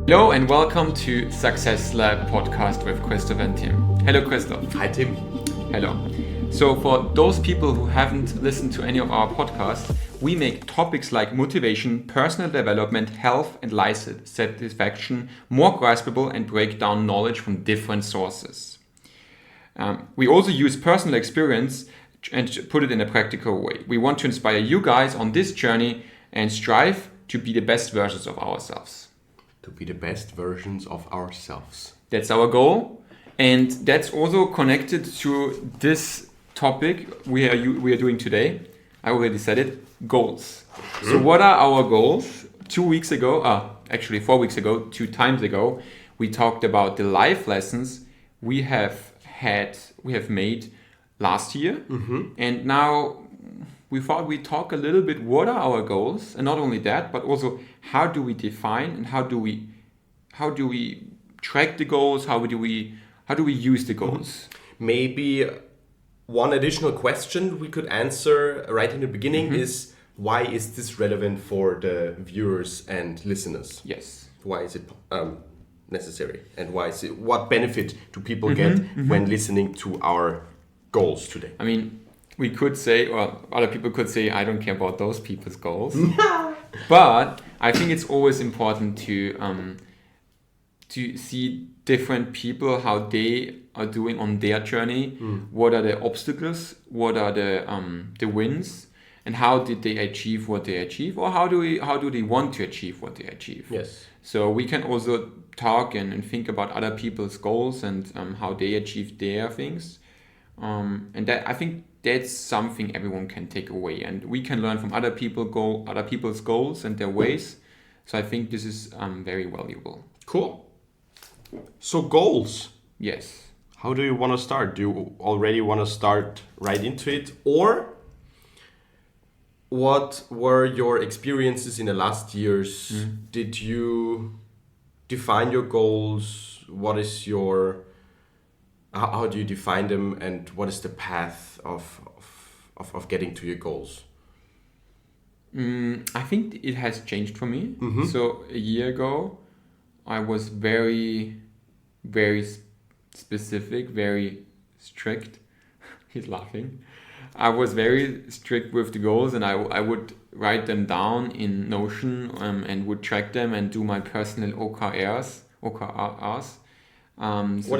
Hello and welcome to Success Lab podcast with Christoph and Tim. Hello, Christoph. Hi, Tim. Hello. So for those people who haven't listened to any of our podcasts, we make topics like motivation, personal development, health and life satisfaction more graspable and break down knowledge from different sources. We also use personal experience and put it in a practical way. We want to inspire you guys on this journey and strive to be the best versions of ourselves. To be the best versions of ourselves. That's our goal, and that's also connected to this topic we are doing today. I already said it, goals. So what are our goals? 4 weeks ago, 2 times ago, we talked about the life lessons we have made last year, and now we thought we'd talk a little bit what are our goals, and not only that, but also how do we define and how do we track the goals, how do we use the goals. Maybe one additional question we could answer right in the beginning is, why is this relevant for the viewers and listeners? Yes. Why is it necessary, and what benefit do people get when listening to our goals today? I mean, we could say, or other people could say, I don't care about those people's goals. But I think it's always important to see different people, how they are doing on their journey. What are the obstacles? What are the wins? And how did they achieve what they achieve? Or how do they want to achieve what they achieve? Yes. So we can also talk and think about other people's goals and how they achieve their things. And that, I think that's something everyone can take away, and we can learn from other people's goals and their ways. So I think this is very valuable. Cool. So goals. Yes. How do you want to start? Do you already want to start right into it, or what were your experiences in the last years? Did you define your goals? What is how do you define them, and what is the path of getting to your goals? I think it has changed for me. So a year ago, I was very, very specific, very strict. He's laughing. I was very strict with the goals, and I would write them down in Notion and would track them and do my personal OKRs. What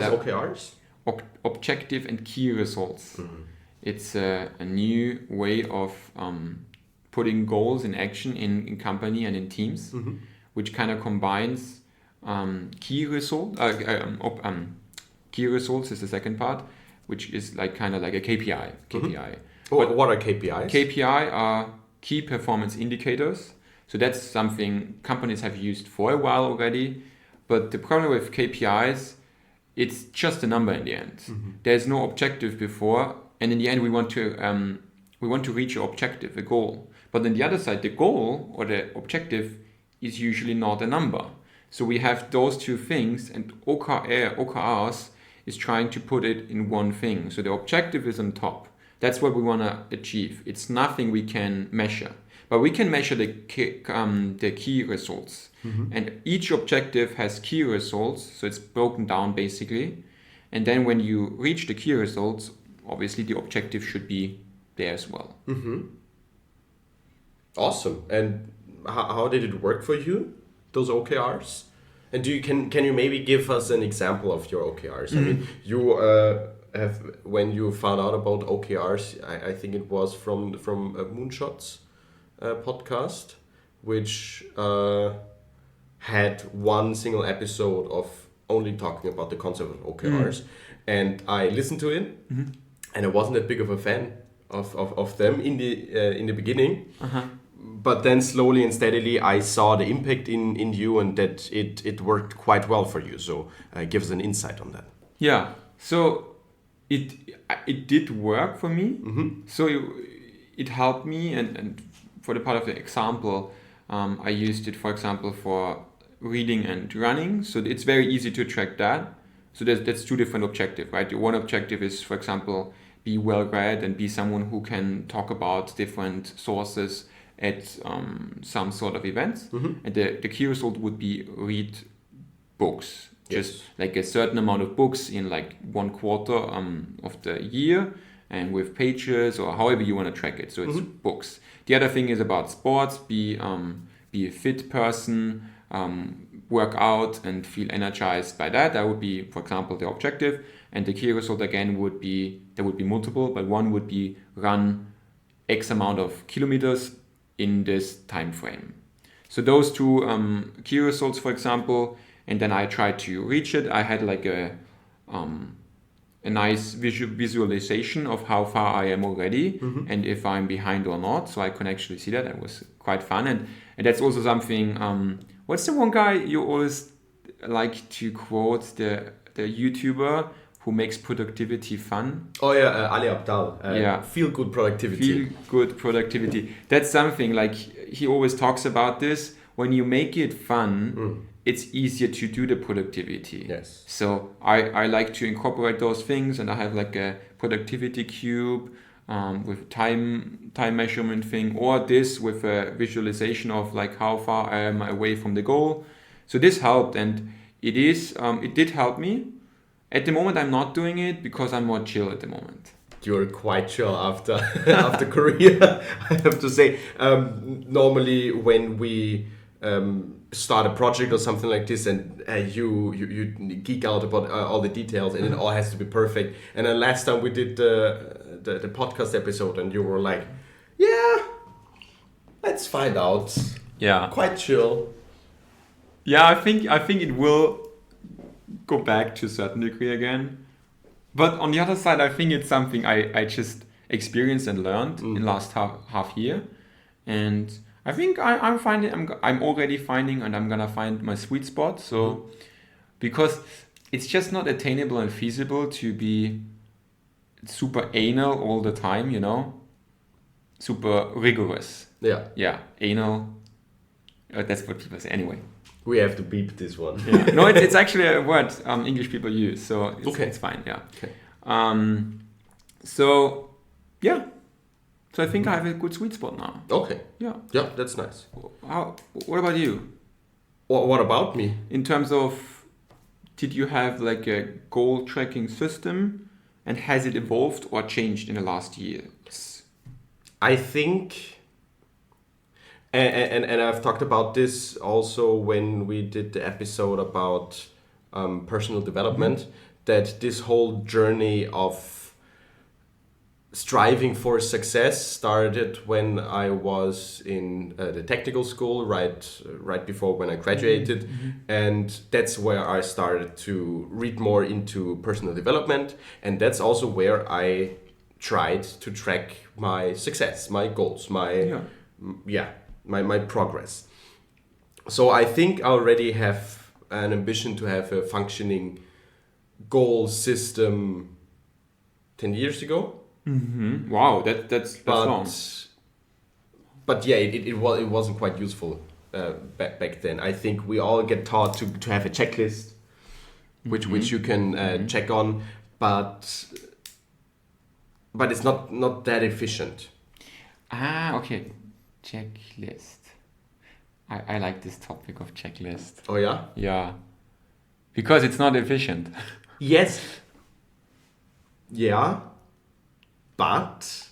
is OKRs? Objective and key results. It's a new way of putting goals in action in company and in teams, which kind of combines key results. Key results is the second part, which is like kind of like a KPI. But what are KPIs? KPI are key performance indicators. So that's something companies have used for a while already. But the problem with KPIs, it's just a number in the end. There's no objective before, and in the end we want to reach an objective, a goal. But on the other side, the goal or the objective is usually not a number. So we have those two things, and OKRs is trying to put it in one thing. So the objective is on top. That's what we want to achieve. It's nothing we can measure, but we can measure the key results. And each objective has key results, so it's broken down basically. And then when you reach the key results, obviously the objective should be there as well. Awesome. And how did it work for you, those OKRs? And can you maybe give us an example of your OKRs? I mean, you when you found out about OKRs, I think it was from Moonshots podcast, which had one single episode of only talking about the concept of OKRs, and I listened to it, and I wasn't that big of a fan of them in the beginning, but then slowly and steadily I saw the impact in you, and that it worked quite well for you. So give us an insight on that. Yeah. So it did work for me. So it helped me, and for the part of the example, I used it, for example, for reading and running. So it's very easy to track that. So that's two different objectives, right? One objective is, for example, be well read and be someone who can talk about different sources at some sort of events. And the key result would be read books. Yes. Just like a certain amount of books in like 1/4 of the year, and with pages or however you want to track it. So it's books. The other thing is about sports. Be a fit person. Work out and feel energized by that. That would be, for example, the objective. And the key result again would be, there would be multiple, but one would be run X amount of kilometers in this time frame. So those two key results, for example, and then I tried to reach it. I had like a nice visualization of how far I am already and if I'm behind or not. So I can actually see that. It was quite fun. And that's also something, what's the one guy you always like to quote, the YouTuber who makes productivity fun? Oh yeah, Ali Abdal. Yeah. Feel good productivity. Feel good productivity. That's something like he always talks about this. When you make it fun, it's easier to do the productivity. Yes. So I like to incorporate those things, and I have like a productivity cube with time measurement thing, or this with a visualization of like how far I am away from the goal. So this helped, and it did help me. At the moment, I'm not doing it because I'm more chill at the moment. You're quite chill after after Korea, I have to say. Normally, when we start a project or something like this, and you geek out about all the details, and it all has to be perfect. And then last time we did the podcast episode, and you were like, "Yeah, let's find out." Yeah. Quite chill. Yeah, I think it will go back to a certain degree again. But on the other side, I think it's something I just experienced and learned in last half year. And I think I'm already finding, and I'm gonna find my sweet spot. So because it's just not attainable and feasible to be super anal all the time, you know, super rigorous. Yeah. Yeah, anal. That's what people say. Anyway. We have to beep this one. Yeah. No, it's actually a word English people use, so it's fine. Yeah. Okay. So yeah. So I think I have a good sweet spot now. Okay. Yeah. Yeah, that's nice. What about you? What about me? In terms of, did you have like a goal tracking system, and has it evolved or changed in the last years? I think, and I've talked about this also when we did the episode about personal development, that this whole journey of striving for success started when I was in the technical school, right before when I graduated, and that's where I started to read more into personal development, and that's also where I tried to track my success, my goals, my progress. So I think I already have an ambition to have a functioning goal system 10 years ago. Mm-hmm. Wow, that's long. But yeah, it wasn't quite useful back then. I think we all get taught to have a checklist, which you can check on, but it's not that efficient. Okay. Checklist. I like this topic of checklist. Oh yeah? Yeah. Because it's not efficient. Yes. Yeah. But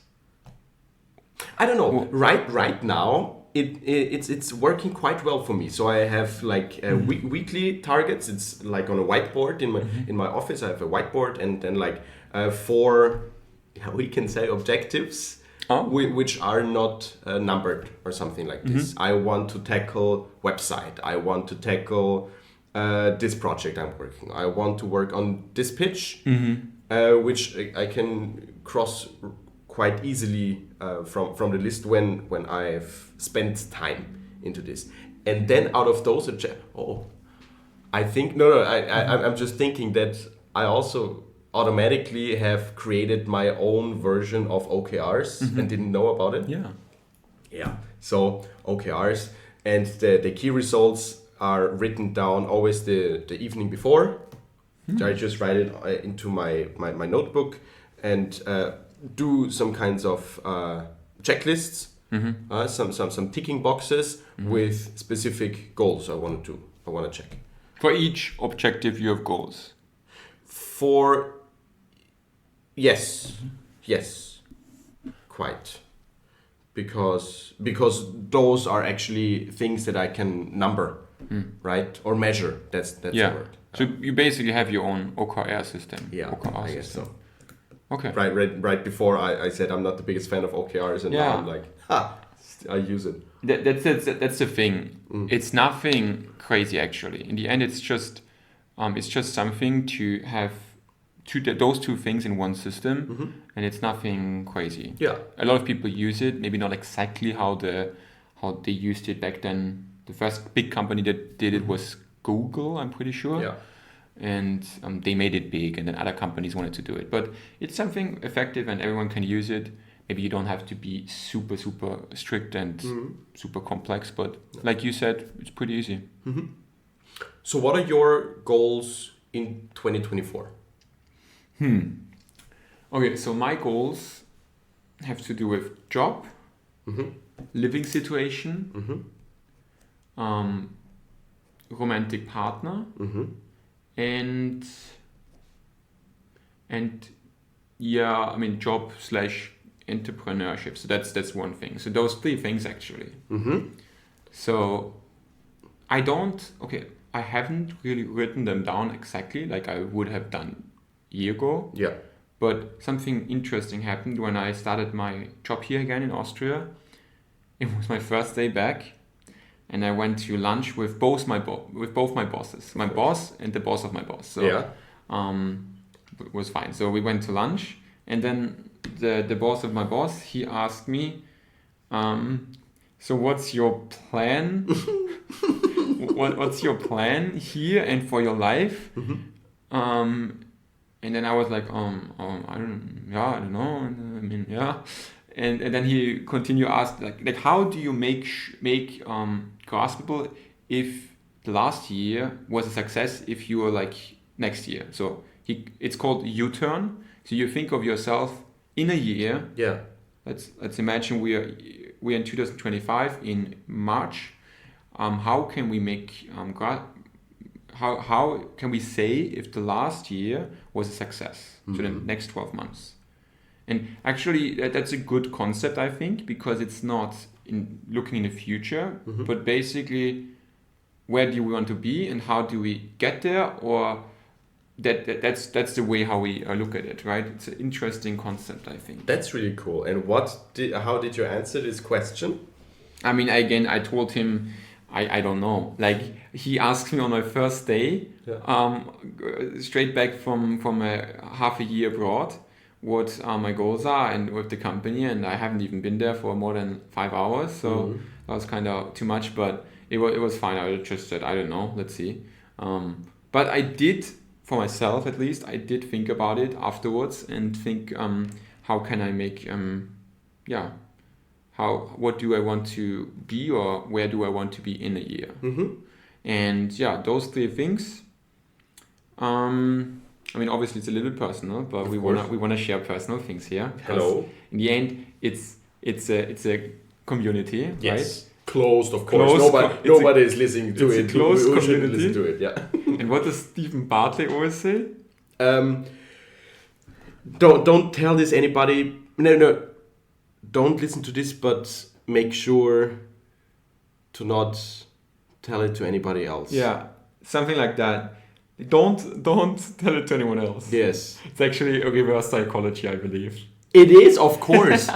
I don't know. Right now it's working quite well for me. So I have like weekly targets. It's like on a whiteboard in my office. I have a whiteboard, and then like 4, we can say, objectives. Which are not numbered or something like this. I want to tackle website. I want to tackle this project I'm working. I want to work on this pitch, which I can cross quite easily from the list when I've spent time into this. And then out of those, I'm just thinking that I also automatically have created my own version of OKRs and didn't know about it. Yeah. So OKRs, and the key results are written down always the evening before. I just write it into my notebook and do some kinds of checklists, some ticking boxes with specific goals I want to check. For each objective, you have goals. Yes, quite, because those are actually things that I can number, right, or measure. That's the word. So you basically have your own OKR system. Yeah, OKR I guess system. so. Okay. Right before I said I'm not the biggest fan of OKRs, and now I'm like, I use it. That's the thing. It's nothing crazy actually. In the end, it's just something to have those two things in one system, and it's nothing crazy. Yeah. A lot of people use it. Maybe not exactly how they used it back then. The first big company that did it was Google, I'm pretty sure. Yeah. And they made it big, and then other companies wanted to do it. But it's something effective, and everyone can use it. Maybe you don't have to be super, super strict and super complex, but like you said, it's pretty easy. So what are your goals in 2024? Okay, so my goals have to do with job, living situation, romantic partner, and yeah, I mean job / entrepreneurship. So that's one thing. So those three things actually. So I haven't really written them down exactly like I would have done a year ago. Yeah. But something interesting happened when I started my job here again in Austria. It was my first day back, and I went to lunch with both my bosses, my boss and the boss of my boss. So it was fine. So we went to lunch, and then the boss of my boss, he asked me, so what's your plan? What's your plan here and for your life? And then I was like, I don't know. I mean, yeah. And then he continued asked like how do you make graspable if the last year was a success if you were like next year. So it's called U-turn. So you think of yourself in a year. Yeah. Let's imagine we're in 2025 in March. How can we make how can we say if the last year was a success? So the next 12 months. And actually that's a good concept, I think, because it's not in looking in the future, but basically where do we want to be and how do we get there, or that's the way how we look at it, right? It's an interesting concept, I think. That's really cool. And how did you answer this question? I mean, again, I told him, I don't know. Like he asked me on my first day, straight back from a half a year abroad, what my goals are and with the company, and I haven't even been there for more than 5 hours, so that was kind of too much. But it was fine. I just said I don't know. Let's see. But I did, for myself at least, I did think about it afterwards and think, how can I make what do I want to be, or where do I want to be in a year? And those three things. I mean, obviously it's a little personal, but we wanna share personal things here. Hello. In the end, it's a community, yes. Right? Closed, of course. Nobody is listening to it. It's a closed we community. Listen to it, yeah. And what does Stephen Bartley always say? Don't tell this anybody. No. Don't listen to this, but make sure to not tell it to anybody else. Yeah, something like that. Don't tell it to anyone else. Yes. It's actually a reverse psychology, I believe. It is, of course.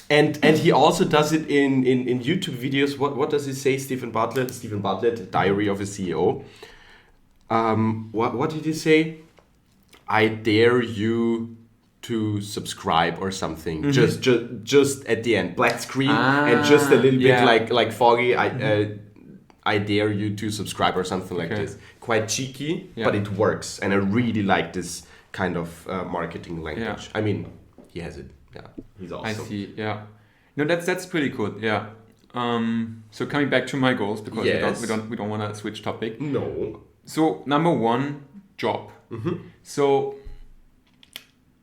and he also does it in YouTube videos. What does he say, Stephen Bartlett, Diary of a CEO. What did he say? I dare you to subscribe or something. Just at the end, black screen and just a little bit like foggy. I dare you to subscribe or something like this. Quite cheeky, but it works, and I really like this kind of marketing language. I mean, he has it. Yeah, he's awesome. I see. Yeah, no, that's pretty cool. Yeah. So coming back to my goals, because we don't want to switch topic. No. So number one, job. So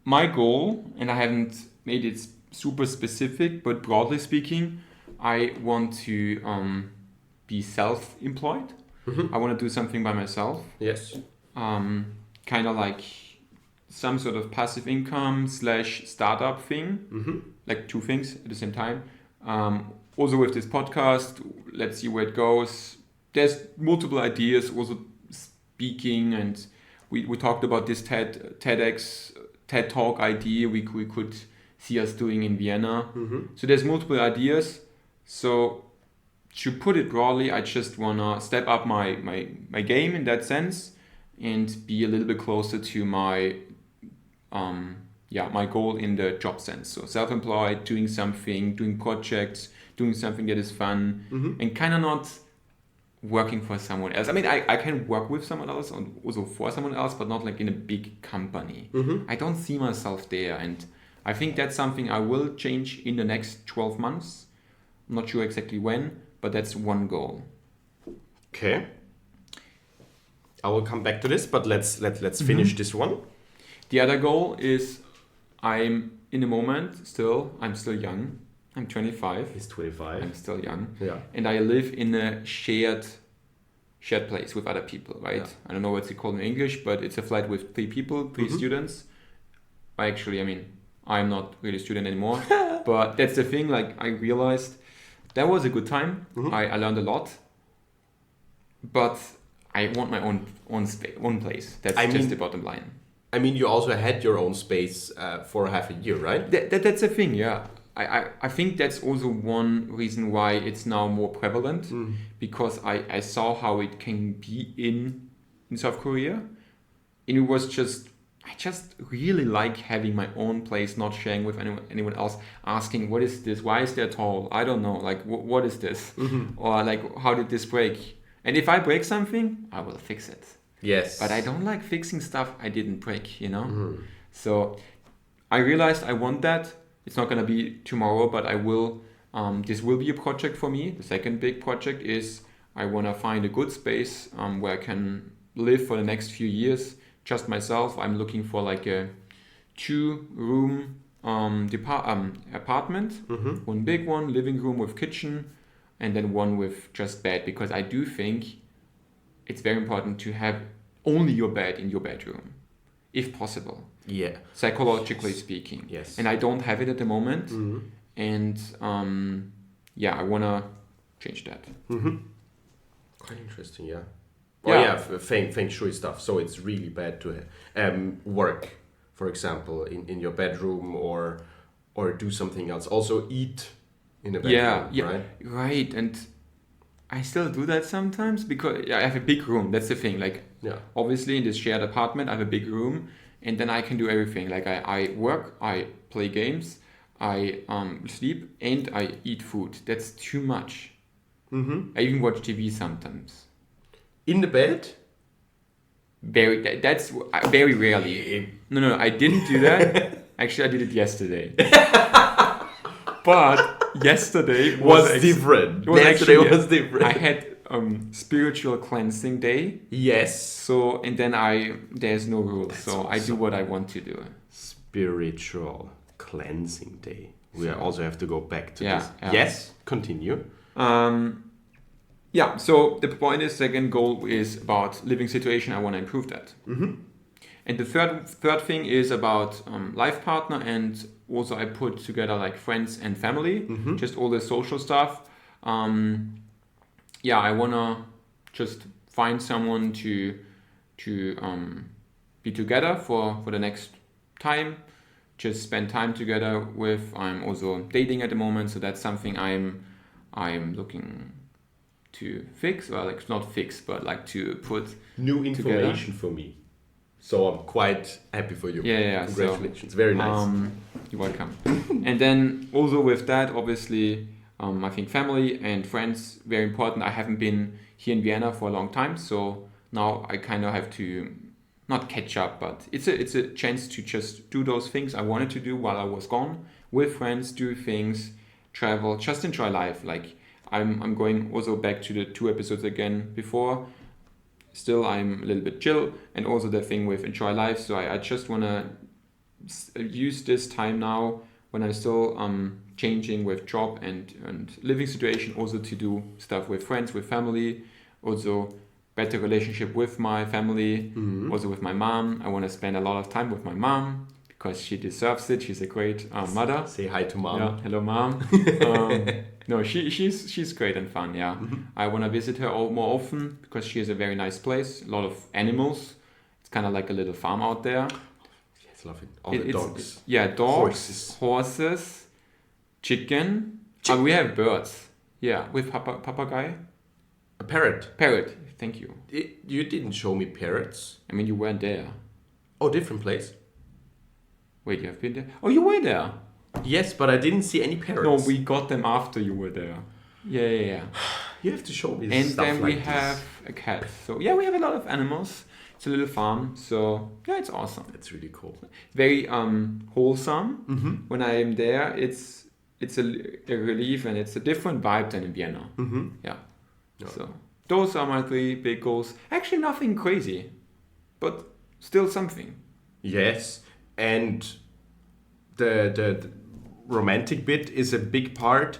my goal, and I haven't made it super specific, but broadly speaking, I want to be self-employed. I want to do something by myself. Yes. Kind of like some sort of passive income / startup thing, like two things at the same time. Also with this podcast, let's see where it goes. There's multiple ideas, also speaking, and we talked about this TED Talk idea we could see us doing in Vienna. So there's multiple ideas. So to put it broadly, I just wanna step up my game in that sense and be a little bit closer to my my goal in the job sense. So self-employed, doing something, doing projects, doing something that is fun, and kind of not working for someone else. I mean, I can work with someone else and also for someone else, but not like in a big company. I don't see myself there, and I think that's something I will change in the next 12 months. I'm not sure exactly when, but that's one goal. Okay. I will come back to this, but let's finish this one. The other goal is I'm still young. I'm 25. He's 25. I'm still young. Yeah. And I live in a shared place with other people, right? Yeah. I don't know what's it called in English, but it's a flat with 3 people, 3 students. I'm not really a student anymore, but that's the thing. Like, I realized that was a good time. I learned a lot, but I want my own place. That's the bottom line. I mean, you also had your own space for half a year, right? That's the thing, yeah. I think that's also one reason why it's now more prevalent, because I saw how it can be in South Korea. And it was I just really like having my own place, not sharing with anyone else, asking, what is this? Why is there tall? I don't know. Like, what is this? Or like, how did this break? And if I break something, I will fix it. Yes. But I don't like fixing stuff I didn't break, So I realized I want that. It's not going to be tomorrow, but I will. This will be a project for me. The second big project is I want to find a good space where I can live for the next few years, just myself. I'm looking for like a 2-room apartment, one big one, living room with kitchen, and then one with just bed, because I do think it's very important to have only your bed in your bedroom, if possible. Yeah. Psychologically speaking. Yes. And I don't have it at the moment. And I want to change that. Quite interesting, yeah. Oh yeah, feng shui stuff. So it's really bad to work, for example, in your bedroom or do something else. Also eat in a bedroom, right? Right. And I still do that sometimes because I have a big room. That's the thing. Like, obviously in this shared apartment, I have a big room, and then I can do everything. Like I work, I play games, I sleep, and I eat food. That's too much. I even watch TV sometimes. In the bed? That's very rarely. No, I didn't do that. Actually, I did it yesterday. But yesterday was different. Yesterday was different. I had spiritual cleansing day. Yes. So, and then there's no rules. So awesome. I do what I want to do. Spiritual cleansing day. We also have to go back to this. Yeah. Yes, continue. So the point is, second goal is about living situation. I want to improve that. And the third thing is about life partner, and also I put together like friends and family, just all the social stuff. I want to just find someone to be together for the next time, just spend time together with. I'm also dating at the moment, so that's something I'm looking to fix, or like not fix, but like to put new information for me. So I'm quite happy for you. Yeah. Congratulations. Very nice. You're welcome. And then also with that, obviously, I think family and friends, very important. I haven't been here in Vienna for a long time, so now I kind of have to not catch up, but it's a chance to just do those things I wanted to do while I was gone, with friends, do things, travel, just enjoy life. Like I'm going also back to the 2 episodes again before. Still, I'm a little bit chill, and also the thing with enjoy life. So I just want to use this time now when I'm still changing with job and living situation, also to do stuff with friends, with family, also better relationship with my family, also with my mom. I want to spend a lot of time with my mom because she deserves it. She's a great mother. Say hi to mom. Yeah, hello mom. No, she's great and fun. Yeah, I want to visit her more often because she has a very nice place. A lot of animals. It's kind of like a little farm out there. Yes, love it. All the dogs. Yeah, dogs, horses, chicken. We have birds. Yeah, with papagay. A parrot. Parrot. Thank you. You didn't show me parrots. I mean, you weren't there. Oh, different place. Wait, you have been there? Oh, you were there. Yes, but I didn't see any parrots. No, we got them after you were there. Yeah. You have to show me and stuff then like we have a cat. So yeah, we have a lot of animals. It's a little farm. So yeah, it's awesome. That's really cool. Very wholesome. When I am there, it's a relief and it's a different vibe than in Vienna. Yeah. So those are my 3 big goals. Actually, nothing crazy, but still something. Yes, and the romantic bit is a big part.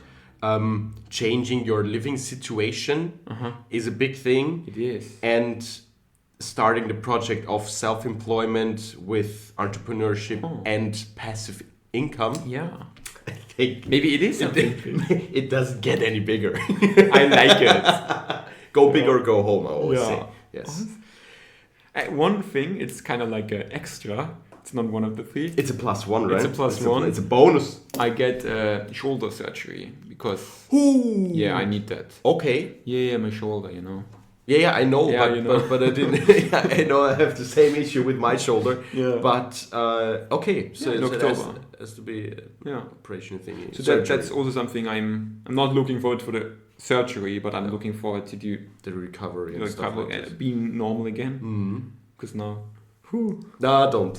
Changing your living situation is a big thing. It is. And starting the project of self-employment with entrepreneurship and passive income. Yeah. I think maybe it is something. It doesn't get any bigger. I like it. Go big or go home, I always say. Yes. One thing, it's kind of like an extra. It's not one of the 3. It's a +1, right? It's a +1. It's a bonus. I get shoulder surgery because I need that. Okay. Yeah, my shoulder, you know. Yeah, I know, Yeah, but, you know. but I didn't. I know I have the same issue with my shoulder. Yeah. But okay, so in it October has to be operation thingy. So that's also something I'm not looking forward for the surgery, but I'm looking forward to do the recovery and stuff like that. Being normal again. Because now. No, don't.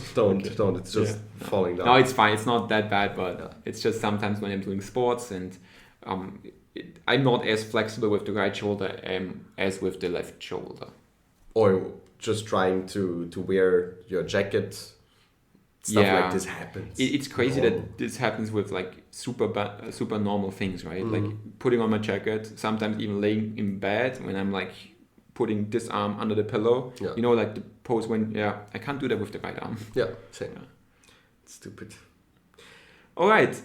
It's just falling down. No, it's fine. It's not that bad, but it's just sometimes when I'm doing sports and I'm not as flexible with the right shoulder as with the left shoulder. Or just trying to wear your jacket. Stuff like this happens. It's crazy that this happens with like super normal things, right? Like putting on my jacket, sometimes even laying in bed when I'm like putting this arm under the pillow. Yeah. You know, like the pose when I can't do that with the right arm. Yeah, same. Yeah. It's stupid. All right.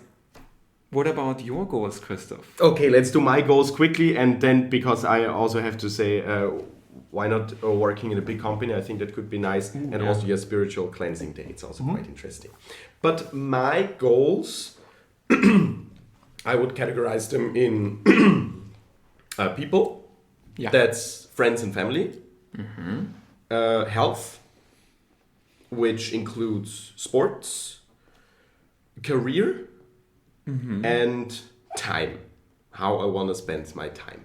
What about your goals, Christoph? Okay, let's do my goals quickly, and then because I also have to say, why not working in a big company? I think that could be nice, and also your spiritual cleansing day. It's also quite interesting. But my goals, I would categorize them in people. Yeah. That's friends and family. Health, which includes sports, career. And time, how I want to spend my time,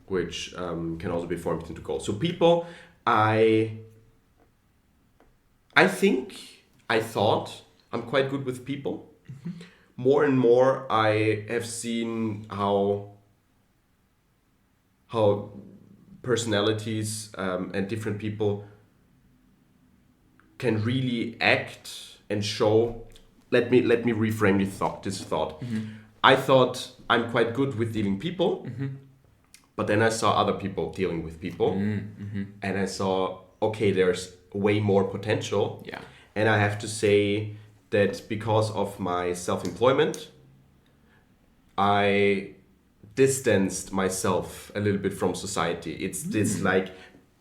which can also be formed into goals. So people, I thought I'm quite good with people. More and more, I have seen how personalities and different people can really act and show. Let me reframe this thought. I thought I'm quite good with dealing people, but then I saw other people dealing with people, and I saw, okay, there's way more potential. Yeah. And I have to say that because of my self-employment, I distanced myself a little bit from society. It's this like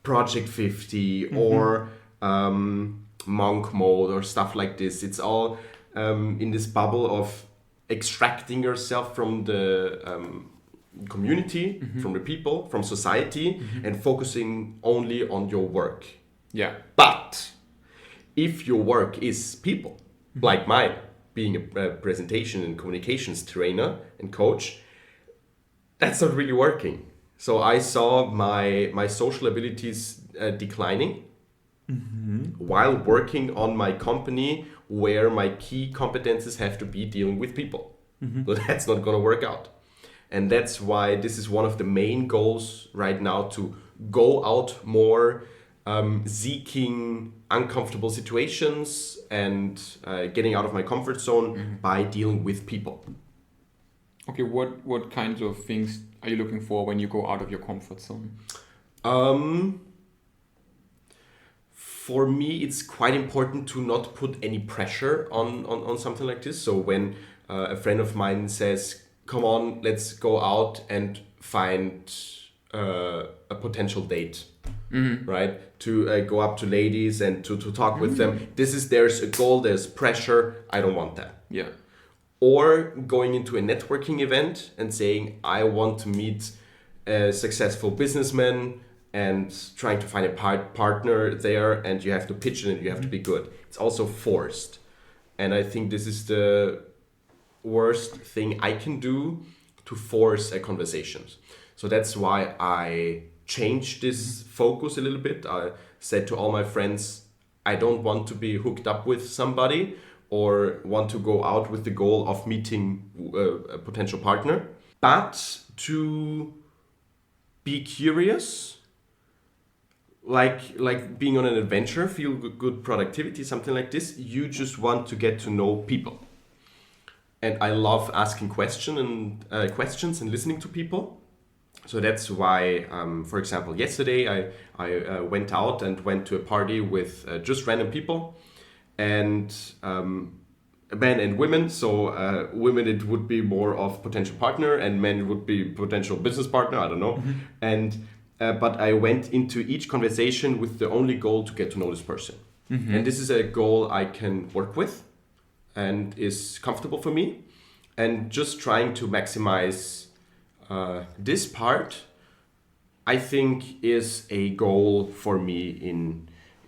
Project 50 or monk mode or stuff like this. It's all in this bubble of extracting yourself from the community, from the people, from society, and focusing only on your work. Yeah. But if your work is people, like mine, being a presentation and communications trainer and coach, that's not really working. So I saw my social abilities declining while working on my company, where my key competences have to be dealing with people. So that's not going to work out. And that's why this is one of the main goals right now, to go out more, seeking uncomfortable situations and getting out of my comfort zone by dealing with people. Okay, what kinds of things are you looking for when you go out of your comfort zone? Um, for me, it's quite important to not put any pressure on something like this. So when a friend of mine says, come on, let's go out and find a potential date, right? To go up to ladies and to talk with them. There's a goal, there's pressure. I don't want that. Yeah. Or going into a networking event and saying, I want to meet a successful businessman and trying to find a partner there, and you have to pitch it and you have to be good. It's also forced. And I think this is the worst thing I can do, to force a conversation. So that's why I changed this focus a little bit. I said to all my friends, I don't want to be hooked up with somebody or want to go out with the goal of meeting a potential partner, but to be curious, like being on an adventure, feel good productivity, something like this. You just want to get to know people. And I love asking questions and listening to people. So that's why, for example, yesterday I went out and went to a party with just random people, and men and women. So women, it would be more of potential partner, and men would be potential business partner. I don't know. And but I went into each conversation with the only goal to get to know this person. And this is a goal I can work with and is comfortable for me. And just trying to maximize this part, I think, is a goal for me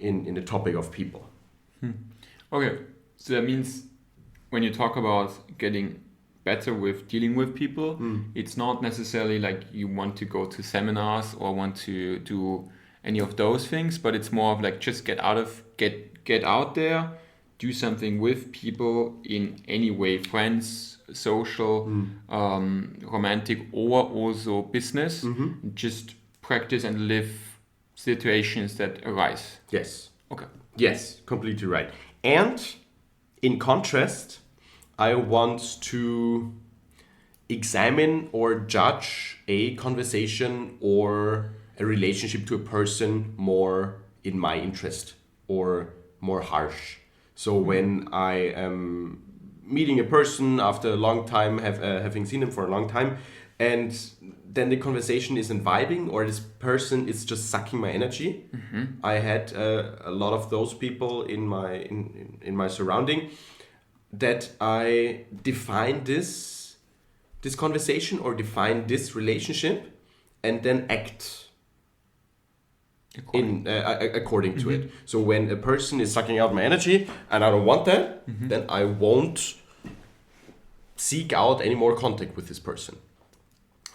in the topic of people. Okay, so that means when you talk about getting better with dealing with people, it's not necessarily like you want to go to seminars or want to do any of those things, but it's more of like just get out there, do something with people in any way, friends, social, romantic, or also business. Just practice and live situations that arise. Yes. Okay. Yes, completely right. And in contrast, I want to examine or judge a conversation or a relationship to a person more in my interest or more harsh. So when I am meeting a person after a long time, having seen them for a long time, and then the conversation isn't vibing, or this person is just sucking my energy. I had a lot of those people in my surrounding, that I define this conversation or define this relationship and then act according to it. So when a person is sucking out my energy and I don't want that, then I won't seek out any more contact with this person.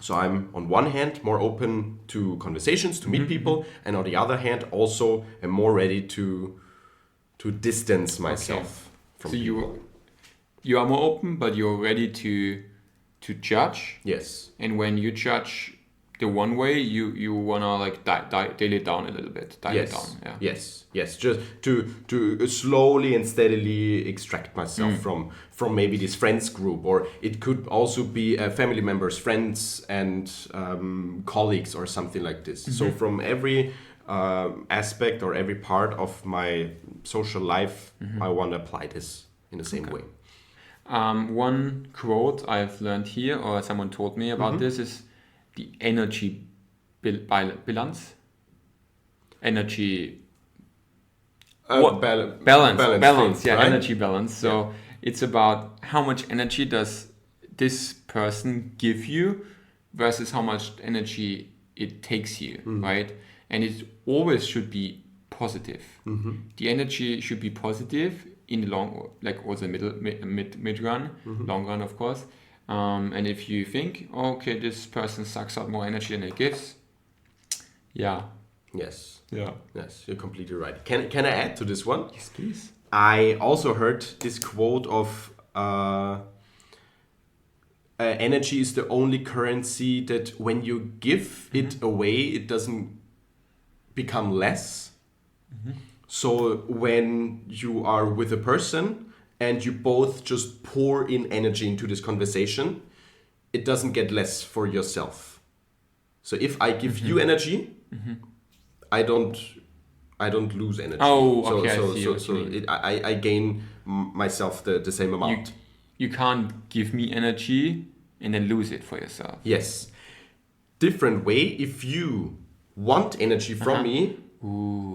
So I'm on one hand more open to conversations, to meet people, and on the other hand also am more ready to distance myself from people. You are more open, but you're ready to judge. Yes. And when you judge the one way, you wanna like dial it down a little bit. Dial it down. Yeah. Yes. Just to slowly and steadily extract myself from maybe this friends group, or it could also be family members, friends, and colleagues, or something like this. So from every aspect or every part of my social life, I want to apply this in the same way. One quote I've learned here, or someone told me about this, is the energy balance. Energy balance. Yeah, right? Energy balance. So it's about how much energy does this person give you versus how much energy it takes you, right? And it always should be positive. The energy should be positive in the long, like also mid run, long run, of course. And if you think, okay, this person sucks out more energy than it gives, Yes, you're completely right. Can I add to this one? Yes, please. I also heard this quote of energy is the only currency that when you give it away, it doesn't become less. So when you are with a person and you both just pour in energy into this conversation, it doesn't get less for yourself. So if I give you energy, I don't lose energy. Oh, so, okay, So I see so what so you mean. I gain myself the same amount. You can't give me energy and then lose it for yourself. Yes. Different way. If you want energy from me,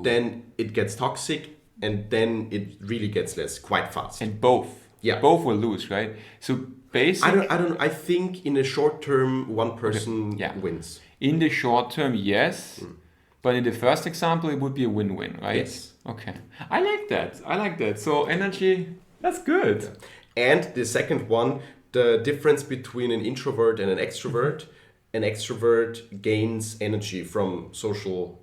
then it gets toxic, and then it really gets less quite fast. And both will lose, right? So basically, I don't. I think in the short term, one person wins. In the short term, yes. But in the first example, it would be a win-win, right? Yes. Okay. I like that. So energy, that's good. And the second one, the difference between an introvert and an extrovert. An extrovert gains energy from social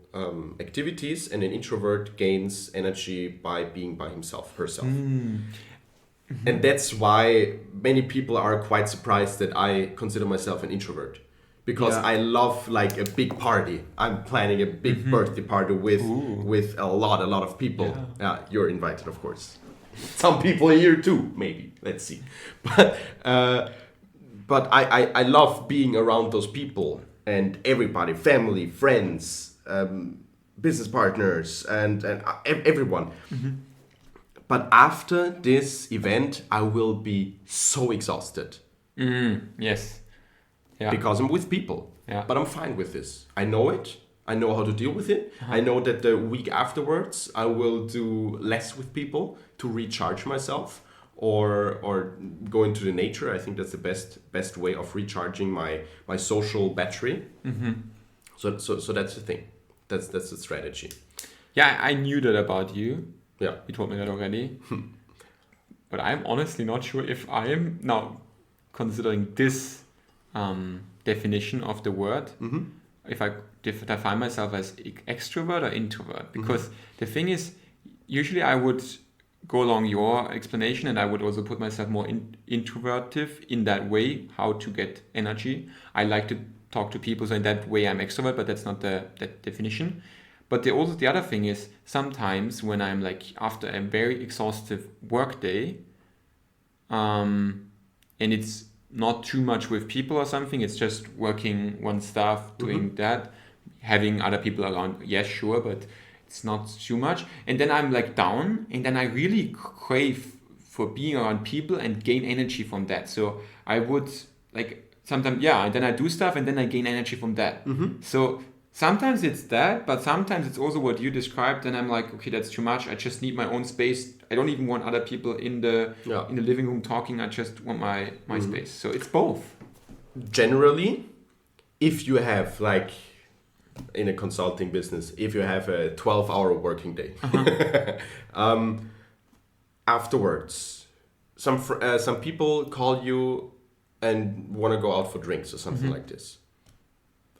activities, and an introvert gains energy by being by himself, herself. And that's why many people are quite surprised that I consider myself an introvert. Because I love like a big party. I'm planning a big birthday party with a lot of people. Yeah, you're invited, of course. Some people are here too, maybe. Let's see. But I love being around those people and everybody, family, friends, business partners, and everyone. But after this event, I will be so exhausted. Yes. Yeah. Because I'm with people. Yeah. But I'm fine with this. I know it. I know how to deal with it. I know that the week afterwards, I will do less with people to recharge myself, or go into the nature. I think that's the best way of recharging my social battery. So that's the thing. That's the strategy. Yeah, I knew that about you. Yeah. You told me that already. But I'm honestly not sure if I am now considering this definition of the word, if I define myself as extrovert or introvert. Because the thing is, usually I would go along your explanation, and I would also put myself more introvertive in that way, how to get energy. I like to talk to people, so in that way I'm extrovert, but that's not that definition. But the other thing is, sometimes when I'm like after a very exhaustive work day, and it's not too much with people or something, it's just working one stuff, doing that, having other people around, yes, sure, but it's not too much. And then I'm like down, and then I really crave for being around people and gain energy from that. So I would like sometimes, and then I do stuff and then I gain energy from that. So sometimes it's that, but sometimes it's also what you described, and I'm like, okay, that's too much. I just need my own space. I don't even want other people in the living room talking. I just want my space. So it's both. Generally, if you have like in a consulting business, if you have a 12-hour working day, afterwards, some people call you and want to go out for drinks or something like this.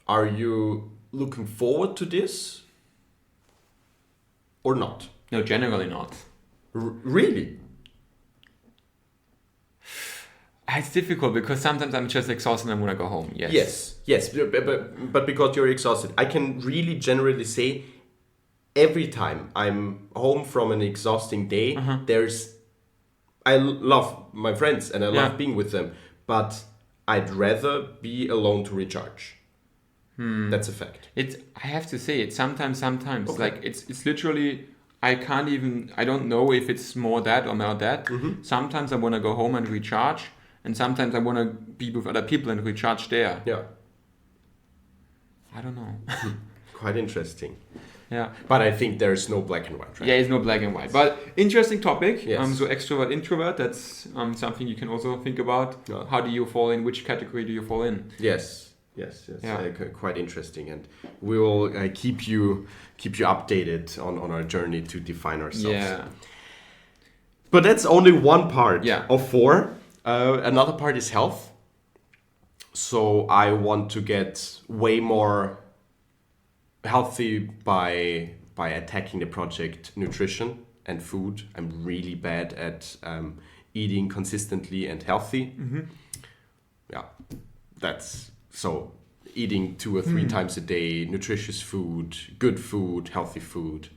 Are you looking forward to this or not? No, generally not. Really? It's difficult because sometimes I'm just exhausted and I want to go home. Yes. But because you're exhausted, I can really generally say every time I'm home from an exhausting day, I love my friends and I love being with them, but I'd rather be alone to recharge. That's a fact. I have to say it sometimes. Okay. Like it's literally, I don't know if it's more that or more that. Sometimes I want to go home and recharge, and sometimes I want to be with other people and recharge there. Yeah. I don't know. Quite interesting. Yeah. But I think there's no black and white, right? Yeah, it's no black and white. But interesting topic. Yes. So extrovert, introvert, that's something you can also think about. Yeah. How do you fall in? Which category do you fall in? Yes. Yeah. Quite interesting, and we will keep you updated on our journey to define ourselves. Yeah. But that's only one part of 4. Another part is health. So I want to get way more healthy by attacking the project nutrition and food. I'm really bad at eating consistently and healthy. Yeah, that's so eating 2 or 3 times a day, nutritious food, good food, healthy food.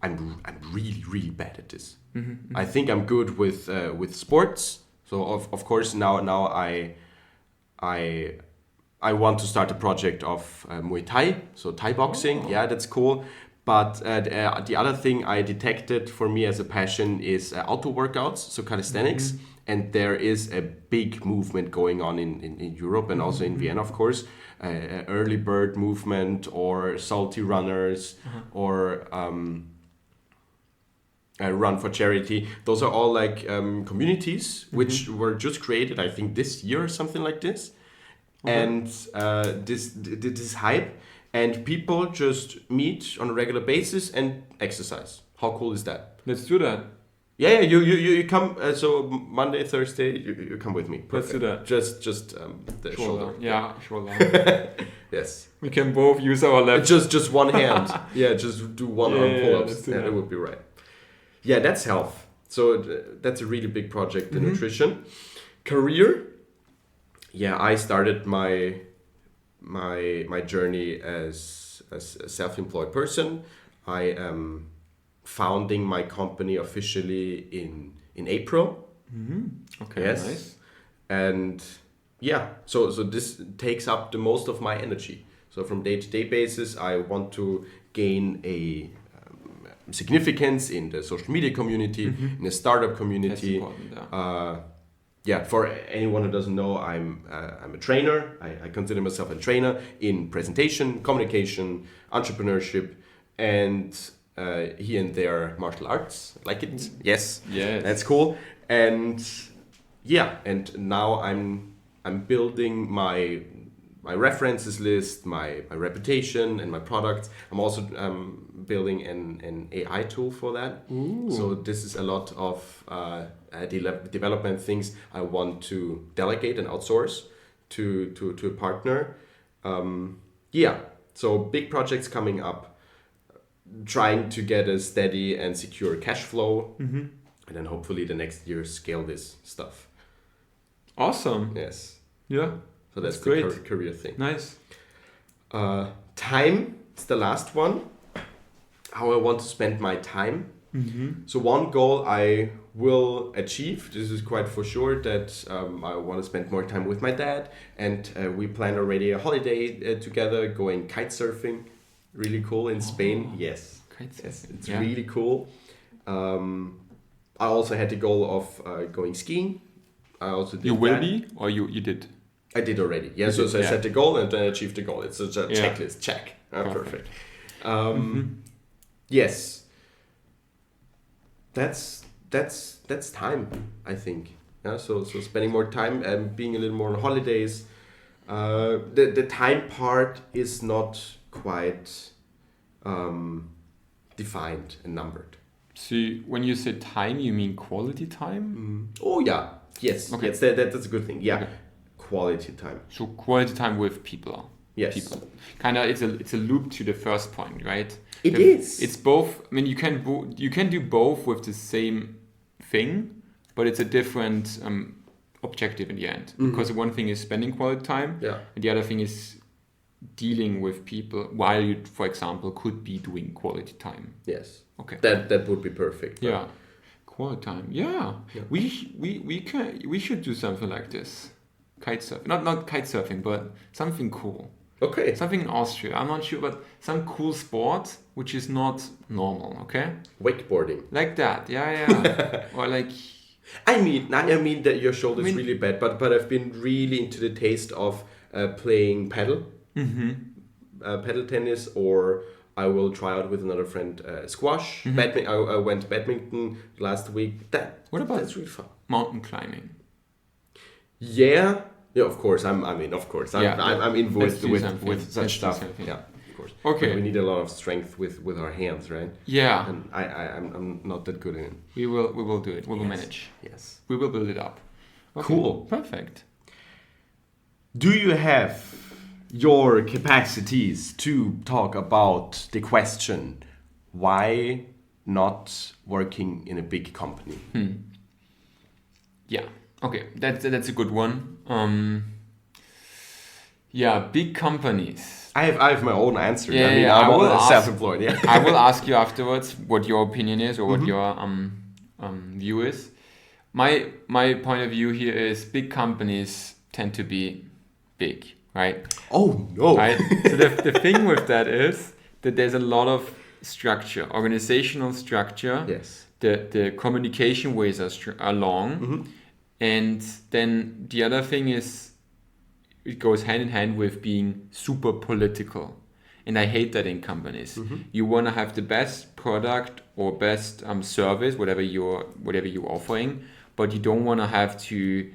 I'm really, really bad at this. I think I'm good with sports. So of course now I I want to start a project of Muay Thai, so Thai boxing. Yeah, that's cool. But the other thing I detected for me as a passion is outdoor workouts, so calisthenics. And there is a big movement going on in Europe and also in Vienna, of course. Early bird movement or salty runners or Run for Charity. Those are all like communities which were just created, I think, this year or something like this. And this hype, and people just meet on a regular basis and exercise. How cool is that? Let's do that. Yeah, you come. So Monday, Thursday, you come with me. Perfect. Let's do that. Just the shoulder. Yeah, shoulder. Yes. We can both use our left. Just one hand. Yeah, just do one arm pull-ups, and it would be right. Yeah, that's health. So that's a really big project, the nutrition. Career. Yeah, I started my journey as a self-employed person. I am founding my company officially in April. Okay, yes. Nice. And yeah, so this takes up the most of my energy. So from day-to-day basis, I want to gain a significance in the social media community, in the startup community. That's important, yeah, for anyone who doesn't know, I'm a trainer. I consider myself a trainer in presentation, communication, entrepreneurship, and here and there martial arts. Like it? Yes. That's cool. And yeah, and now I'm building my references list, my reputation, and my products. I'm also building an AI tool for that. Ooh. So this is a lot of development things I want to delegate and outsource to a partner. Yeah, so big projects coming up, trying to get a steady and secure cash flow, and then hopefully the next year scale this stuff. Awesome. Yes. Yeah. So that's great. the career thing. Nice. Time is the last one. How I want to spend my time. So one goal I will achieve, this is quite for sure, that I want to spend more time with my dad, and we planned already a holiday together, going kite surfing. Really cool in Spain. Yes. Kite surfing. Yes, it's really cool. I also had the goal of going skiing. I also did You will that. be, or you did? I did already. Yeah, so I set the goal and then I achieved the goal. It's a checklist. Check. Perfect. Yes. That's time, I think. Yeah, so spending more time and being a little more on holidays. The time part is not quite defined and numbered. So when you say time, you mean quality time? Oh yeah. Yes. Okay. Yes, that's a good thing. Yeah. Okay. Quality time. So quality time with people. Yes. People. Kind of, it's a loop to the first point, right? It is. It's both. I mean, you can do both with the same thing, but it's a different objective in the end. Because one thing is spending quality time, and the other thing is dealing with people while you, for example, could be doing quality time. Yes. Okay. That would be perfect. Yeah. Quality time. Yeah. We should do something like this. Kite surfing. Not kite surfing, but something cool. Okay. Something in Austria. I'm not sure, but some cool sport which is not normal. Okay. Wakeboarding. Like that. Yeah. Or like. I mean that your shoulder is really bad, but I've been really into the taste of playing paddle, paddle tennis, or I will try out with another friend squash. Badminton. I went badminton last week. That's really fun. Mountain climbing. Yeah, of course. I'm in with such stuff. Yeah, of course. Okay. But we need a lot of strength with our hands, right? Yeah. And I'm not that good in it. We will do it. We will manage. Yes. We will build it up. Okay. Cool. Perfect. Do you have your capacities to talk about the question, why not working in a big company? Yeah. Okay. That's a good one. Big companies. I have my own answer. Yeah, I'm self-employed. Yeah. I will ask you afterwards what your opinion is or what your view is. My point of view here is big companies tend to be big, right? Oh no! Right. So the thing with that is that there's a lot of structure, organizational structure. Yes. The communication ways are long, and then the other thing is it goes hand in hand with being super political. And I hate that in companies. You want to have the best product or best service, whatever you're offering, but you don't want to have to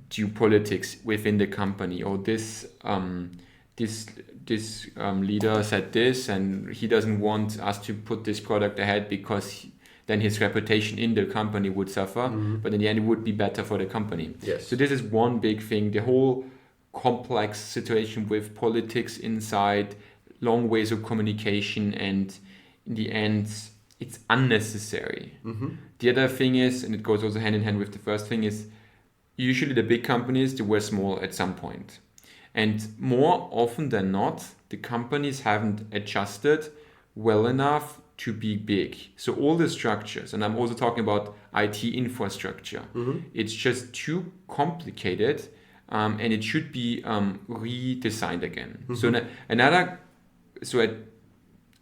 do politics within the company. Or this leader said this, and he doesn't want us to put this product ahead because then his reputation in the company would suffer. But in the end, it would be better for the company. Yes. So this is one big thing. The whole complex situation with politics inside, long ways of communication, and in the end it's unnecessary. The other thing is, and it goes also hand in hand with the first thing, is usually the big companies, they were small at some point, and more often than not the companies haven't adjusted well enough to be big. So all the structures, and I'm also talking about IT infrastructure, it's just too complicated, and it should be redesigned again.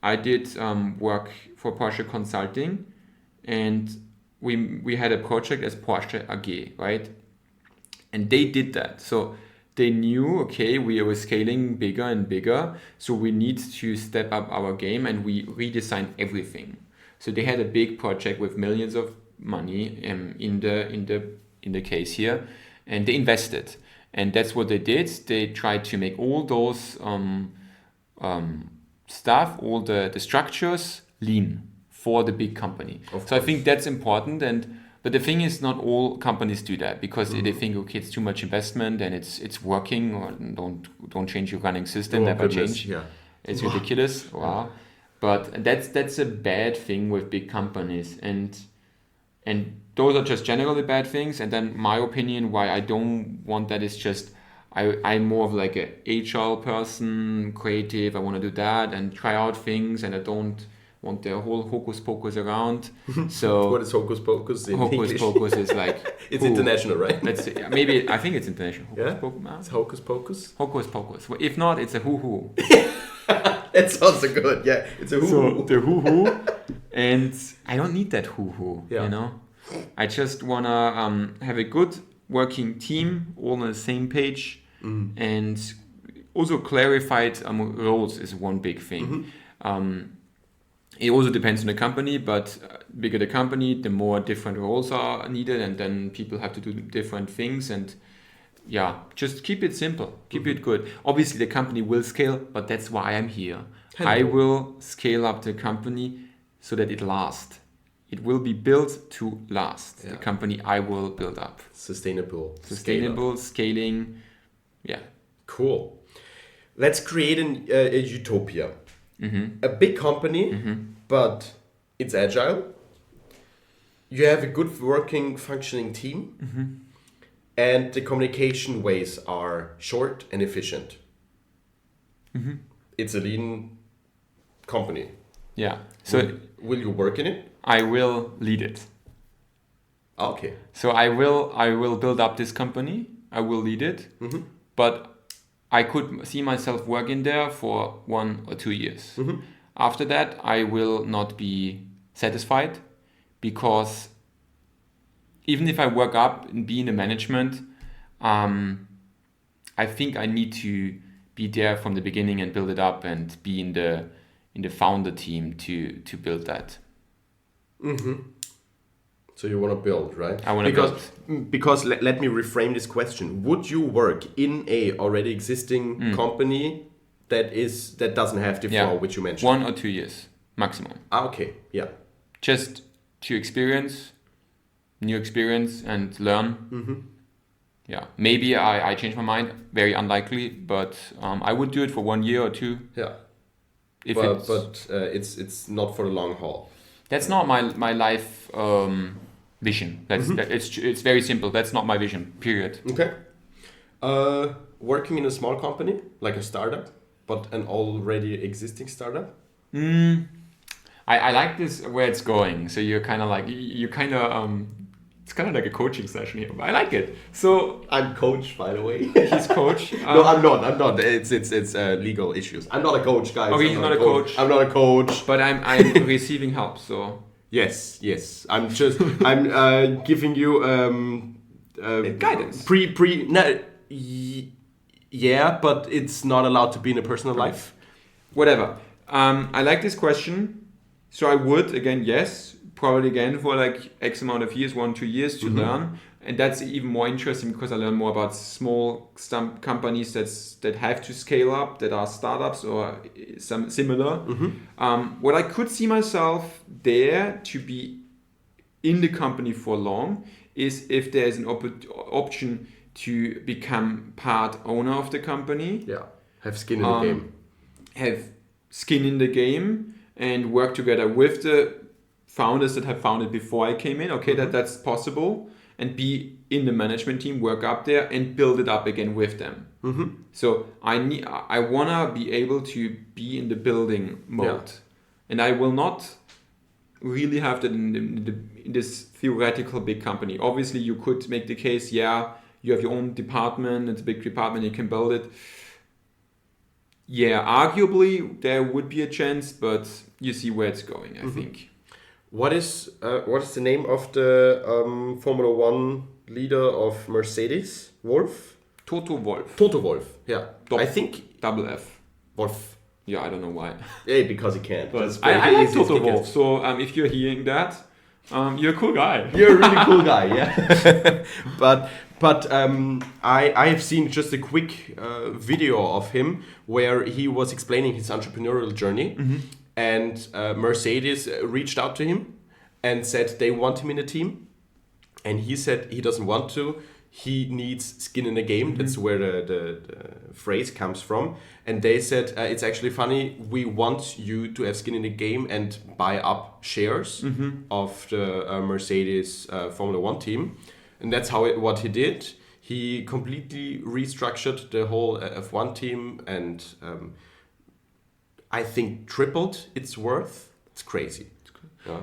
I did work for Porsche Consulting, and we had a project as Porsche AG, right? And they did that. So they knew, okay, we were scaling bigger and bigger, so we need to step up our game, and we redesigned everything. So they had a big project with millions of money in the case here, and they invested. And that's what they did. They tried to make all those stuff, all the structures lean for the big company. So I think that's important. But the thing is, not all companies do that, because they think, okay, it's too much investment and it's working, or don't change your running system, never change. Yeah. It's ridiculous. Wow. But that's a bad thing with big companies, and those are just generally bad things. And then my opinion why I don't want that is just I'm more of like a HR person, creative. I want to do that and try out things, and I don't want the whole hocus pocus around. So what is hocus pocus in hocus English? pocus is like it's international, right? Let's see, maybe I think it's international. Hocus pocus. It's hocus pocus. Hocus pocus. If not, it's a hoo-hoo. That sounds so good. Yeah, it's a hoo-hoo. So the hoo-hoo, and I don't need that hoo-hoo. You know, I just wanna have a good working team, all on the same page, and also clarified roles is one big thing. It also depends on the company, but bigger the company, the more different roles are needed, and then people have to do different things. And just keep it simple, keep it good. Obviously, the company will scale, but that's why I'm here. Hello. I will scale up the company so that it lasts. It will be built to last. The company I will build up. Sustainable scaling. Yeah. Cool. Let's create a utopia. A big company, but it's agile. You have a good working, functioning team, and the communication ways are short and efficient. It's a lean company. Yeah. So will you work in it? I will lead it. Okay. So I will build up this company. I will lead it, but I could see myself working there for 1 or 2 years. After that, I will not be satisfied, because even if I work up and be in the management, I think I need to be there from the beginning and build it up, and be in the founder team to build that. So you want to build, right? I want to build. Because let me reframe this question. Would you work in a already existing company that doesn't have the flow which you mentioned? 1 or 2 years maximum. Okay, yeah. Just to experience, new experience, and learn. Yeah, maybe I change my mind. Very unlikely, but I would do it for 1 year or 2. Yeah. If but it's not for the long haul. That's not my life vision. It's very simple. That's not my vision. Period. Okay. Working in a small company, like a startup, but an already existing startup. I like this where it's going. So you're kind of It's kind of like a coaching session here, but I like it. So I'm coach, by the way. he's coach. No, I'm not. It's legal issues. I'm not a coach, guys. Okay, I'm he's not a coach. I'm not a coach. But I'm receiving help. So yes. I'm giving you guidance. Yeah, but it's not allowed to be in a personal life. Whatever. I like this question. So I would again, yes, probably again for like X amount of years, 1-2 years to learn. And that's even more interesting because I learn more about small companies that have to scale up, that are startups or some similar. What I could see myself there to be in the company for long is if there's an option to become part owner of the company. Yeah, have skin in the game. Have skin in the game and work together with the founders that have founded before I came in. Okay, that's possible. And be in the management team, work up there and build it up again with them. So I wanna be able to be in the building mode, and I will not really have that in this theoretical big company. Obviously, you could make the case, you have your own department, it's a big department, you can build it. Yeah, arguably there would be a chance, but you see where it's going, I think. What is the name of the Formula One leader of Mercedes? Wolf? Toto Wolff. Toto Wolff, yeah. I think double F. Wolf. Yeah, I don't know why. Yeah, because he can't. I like Toto Wolff, so if you're hearing that, you're a cool guy. You're a really cool guy, yeah. But I have seen just a quick video of him where he was explaining his entrepreneurial journey, and Mercedes reached out to him and said they want him in a team, and he said he doesn't want to. He needs skin in the game. That's where the phrase comes from. And they said, it's actually funny, we want you to have skin in the game and buy up shares of the Mercedes Formula One team. And that's what he did. He completely restructured the whole F1 team and I think tripled its worth. It's crazy.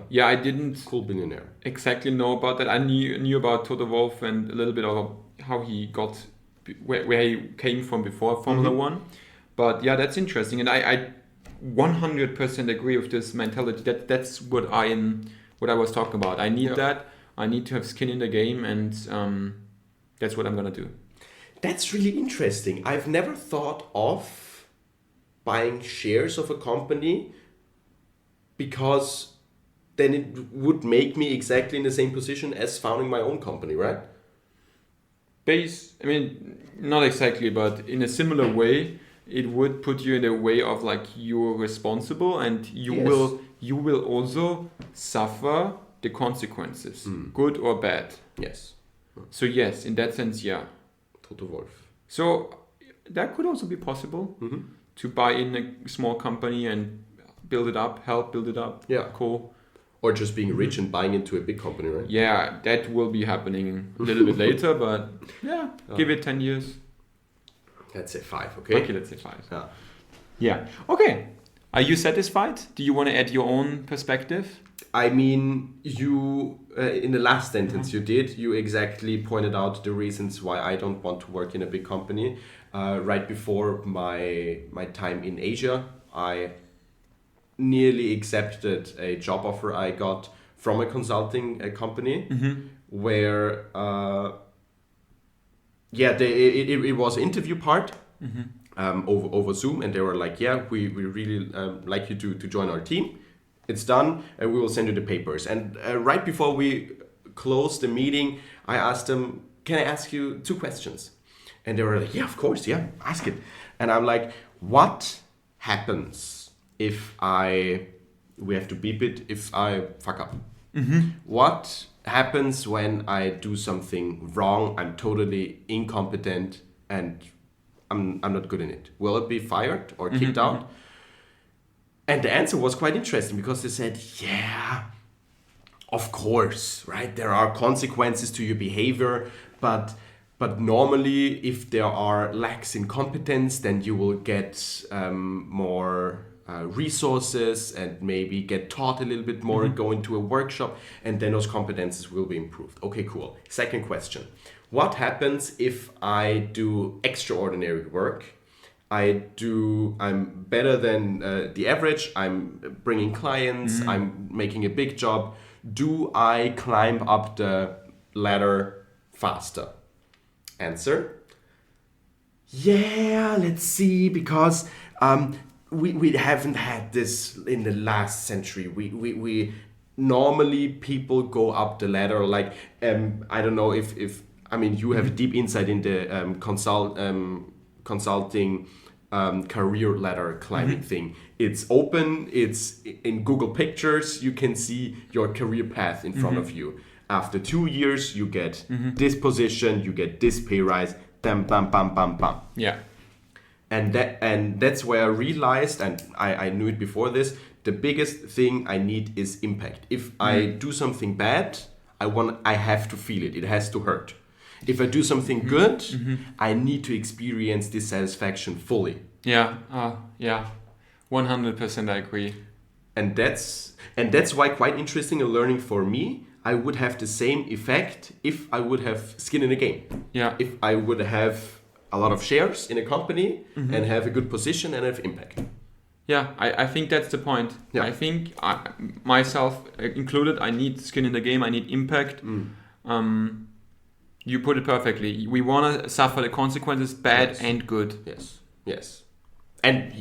Yeah, I didn't cool billionaire exactly know about that. I knew about Toto Wolff and a little bit of how he got where he came from before Formula One. But yeah, that's interesting, and I 100% agree with this mentality. That's what I was talking about. I need that. I need to have skin in the game, and that's what I'm gonna do. That's really interesting. I've never thought of buying shares of a company because then it would make me exactly in the same position as founding my own company, right? Not exactly, but in a similar way, it would put you in a way of like you're responsible and you will also suffer the consequences, good or bad. Yes. So yes, in that sense, yeah. Toto Wolff. So that could also be possible to buy in a small company and build it up, help build it up. Yeah. Cool. Or just being rich and buying into a big company, right? Yeah, that will be happening a little bit later, but give it 10 years. Let's say 5, okay? Okay, let's say 5. Yeah. Okay. Are you satisfied? Do you want to add your own perspective? I mean, you, in the last sentence you exactly pointed out the reasons why I don't want to work in a big company. Right before my time in Asia, I nearly accepted a job offer I got from a consulting company where it was interview part over Zoom, and they were like, we really like you to join our team. It's done and we will send you the papers. And right before we closed the meeting, I asked them, can I ask you 2 questions? And they were like, yeah, of course, ask it. And I'm like, what happens if we have to beep it, if I fuck up? What happens when I do something wrong, I'm totally incompetent and I'm not good in it? Will it be fired or kicked out? And the answer was quite interesting because they said, yeah, of course, right? There are consequences to your behavior, but normally if there are lacks in competence, then you will get more resources and maybe get taught a little bit more, go into a workshop, and then those competences will be improved. Okay, cool. Second question. What happens if I do extraordinary work? I'm better than the average. I'm bringing clients. I'm making a big job. Do I climb up the ladder faster? Answer. Yeah, let's see, because we haven't had this in the last century. We normally people go up the ladder like I don't know if I mean you have a deep insight in the consulting career ladder climbing thing. It's open. It's in Google Pictures. You can see your career path in front of you. After 2 years, you get this position. You get this pay rise. Bam, bam, bam, bam, bam. Yeah. And that's where I realized, and I knew it before this, the biggest thing I need is impact. If I do something bad, I have to feel it. It has to hurt. If I do something good, I need to experience this satisfaction fully. Yeah, 100% I agree. And that's why quite interesting and learning for me. I would have the same effect if I would have skin in the game. Yeah. If I would have a lot of shares in a company and have a good position and have impact. Yeah, I think that's the point. Yeah. I think myself included, I need skin in the game, I need impact. You put it perfectly. We want to suffer the consequences, bad and good. Yes. And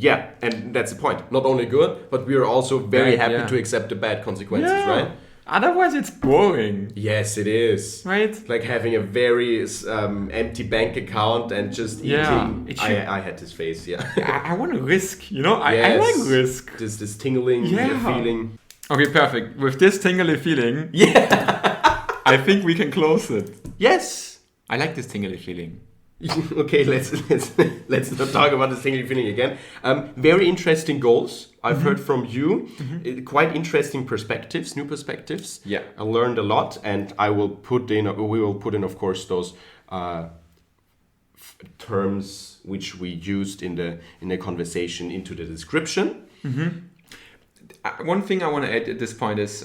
that's the point. Not only good, but we are also very happy to accept the bad consequences, right? Otherwise, it's boring. Yes, it is. Right? Like having a very empty bank account and just eating. I had this phase, I want to risk, I like risk. This tingling feeling. Okay, perfect. With this tingly feeling, I think we can close it. Yes. I like this tingly feeling. Okay, let's not talk about this tingly feeling again. Very interesting goals. I've heard from you. Quite interesting perspectives, new perspectives. Yeah. I learned a lot, and we will put in, of course, those terms which we used in the conversation into the description. One thing I want to add at this point is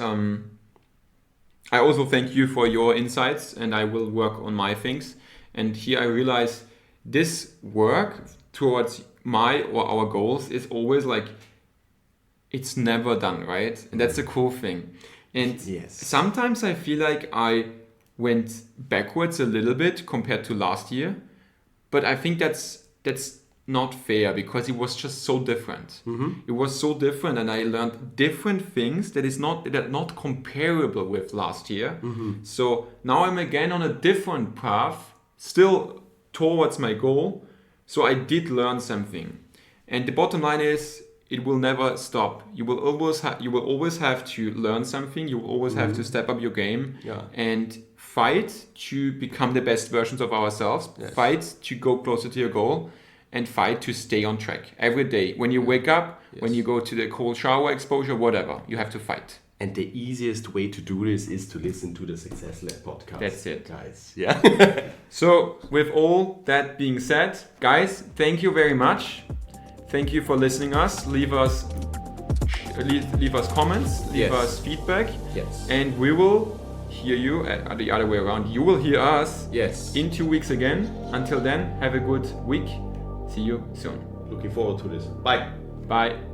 I also thank you for your insights, and I will work on my things. And here I realize this work towards my or our goals is always like, it's never done, right? And that's the cool thing. And sometimes I feel like I went backwards a little bit compared to last year, but I think that's not fair because it was just so different. It was so different, and I learned different things that are not comparable with last year. So now I'm again on a different path, still towards my goal. So I did learn something, and the bottom line is it will never stop. You will always have to learn something. You will always have to step up your game and fight to become the best versions of ourselves. Fight to go closer to your goal, and fight to stay on track every day. When you wake up, when you go to the cold shower exposure, whatever, you have to fight. And the easiest way to do this is to listen to the Success Lab podcast. That's it. Guys. Yeah. So with all that being said, guys, thank you very much. Thank you for listening us. Leave us comments, leave us feedback. Yes. And we will hear you the other way around. You will hear us in 2 weeks again. Until then, have a good week. See you soon. Looking forward to this. Bye. Bye.